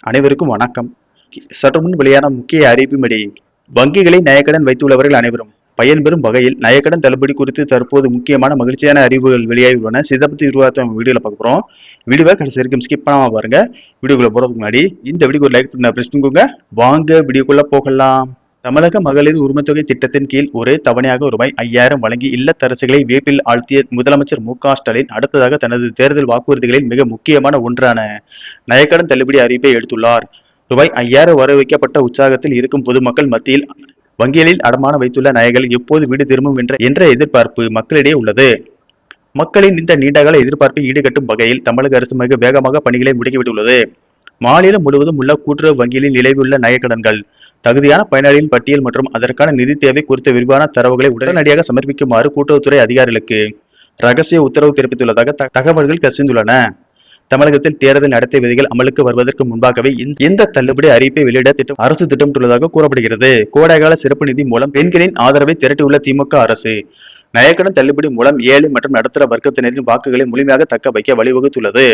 அனைவருக்கும் வணக்கம். சற்று முன் வெளியான முக்கிய அறிவிப்பின்படி, வங்கிகளில் நகைக்கடன் வைத்துள்ளவர்கள் அனைவரும் பயன்பெறும் வகையில் நகைக்கடன் தள்ளுபடி குறித்து தற்போது முக்கியமான மகிழ்ச்சியான அறிவுகள் வெளியாகியுள்ளன. இதை பத்தி வீடியோல பார்க்க போறோம். வீடியோவை கடைசி வரைக்கும் ஸ்கிப் பண்ணாம பாருங்க. வீடியோக்குள்ள போறதுக்கு முன்னாடி இந்த வீடியோக்கு ஒரு லைக் பண்ண பிரஸ் பண்ணுங்க. வாங்க வீடியோக்குள்ள போகலாம். தமிழக மகளிர் உரிமைத்தொகை திட்டத்தின் கீழ் ஒரே தவணையாக ரூபாய் 5000 வழங்கி இல்லத்தரசிகளை வியப்பில் ஆழ்த்திய முதலமைச்சர் மு.க.ஸ்டாலின் அடுத்ததாக தனது தேர்தல் வாக்குறுதிகளில் மிக முக்கியமான ஒன்றான நகைக்கடன் தள்ளுபடி அறிவிப்பை எடுத்துள்ளார். ரூபாய் 5000 வர வைக்கப்பட்ட உற்சாகத்தில் இருக்கும் பொதுமக்கள் மத்தியில் வங்கிகளில் அடமானம் வைத்துள்ள நகைகள் எப்போது வீடு திரும்பும் என்ற எதிர்பார்ப்பு மக்களிடையே உள்ளது. மக்களின் இந்த நீண்டகால எதிர்பார்ப்பை ஈடுகட்டும் வகையில் தமிழக அரசு மிக வேகமாக பணிகளை முடுக்கிவிட்டுள்ளது. மாநிலம் முழுவதும் உள்ள கூட்டுறவு வங்கிகளில் நிலவியுள்ள நகைக்கடன்கள், தகுதியான பயனாளிகளின் பட்டியல் மற்றும் அதற்கான நிதி தேவை குறித்த விரிவான தரவுகளை உடனடியாக சமர்ப்பிக்குமாறு கூட்டுறவுத்துறை அதிகாரிகளுக்கு ரகசிய உத்தரவு பிறப்பித்துள்ளதாக தகவல்கள் கசிந்துள்ளன. தமிழகத்தில் தேர்தல் நடத்தை விதிகள் அமலுக்கு வருவதற்கு முன்பாகவே இந்த தள்ளுபடி அறிவிப்பை வெளியிட அரசு திட்டமிட்டுள்ளதாக கூறப்படுகிறது. கோடைகால சிறப்பு நிதி மூலம் பெண்களின் ஆதரவை திரட்டியுள்ள திமுக அரசு நகைக்கடன் தள்ளுபடி மூலம் ஏழை மற்றும் நடுத்தர வர்க்கத்தினரின் வாக்குகளை முழுமையாக தக்க வைக்க வழிவகுத்துள்ளது.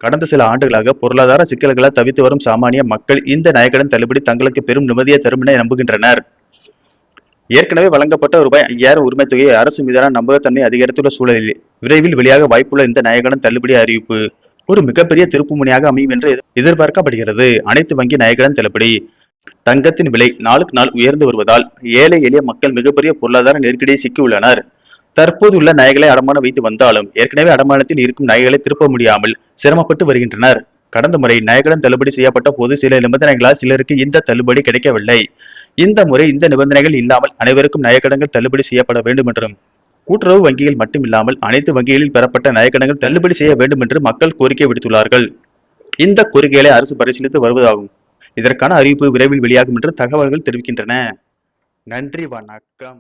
கடந்த சில ஆண்டுகளாக பொருளாதார சிக்கல்களால் தவித்து வரும் சாமானிய மக்கள் இந்த நகைக்கடன் தள்ளுபடி தங்களுக்கு பெரும் நிம்மதியை தரும் என நம்புகின்றனர். ஏற்கனவே வழங்கப்பட்ட ரூபாய் 5000 உரிமை தொகையை அரசு மீதான நம்பகத்தன்மை அதிகரித்துள்ள சூழலில் விரைவில் வெளியாக வாய்ப்புள்ள இந்த நகைக்கடன் தள்ளுபடி அறிவிப்பு ஒரு மிகப்பெரிய திருப்பு முனையாக அமையும் என்று எதிர்பார்க்கப்படுகிறது. அனைத்து வங்கி நகைக்கடன் தள்ளுபடி. தங்கத்தின் விலை நாளுக்கு நாள் உயர்ந்து வருவதால் ஏழை எளிய மக்கள் மிகப்பெரிய பொருளாதார நெருக்கடியை சிக்கியுள்ளனர். தற்போது உள்ள நகைகளை அடமானம் வைத்து வந்தாலும் ஏற்கனவே அடமானத்தில் இருக்கும் நகைகளை திருப்ப முடியாமல் சிரமப்பட்டு வருகின்றனர். கடந்த முறை நகைக்கடன் தள்ளுபடி செய்யப்பட்ட போது சில நிபந்தனைகளால் சிலருக்கு இந்த தள்ளுபடி கிடைக்கவில்லை. இந்த முறை இந்த நிபந்தனைகள் இல்லாமல் அனைவருக்கும் நகைக்கடன்கள் தள்ளுபடி செய்யப்பட வேண்டும் என்றும், கூட்டுறவு வங்கிகள் மட்டுமில்லாமல் அனைத்து வங்கிகளில் பெறப்பட்ட நகைக்கடன்கள் தள்ளுபடி செய்ய வேண்டும் என்று மக்கள் கோரிக்கை விடுத்துள்ளார்கள். இந்த கோரிக்கைகளை அரசு பரிசீலித்து வருவதாகும். இதற்கான அறிவிப்பு விரைவில் வெளியாகும் என்று தகவல்கள் தெரிவிக்கின்றன. நன்றி, வணக்கம்.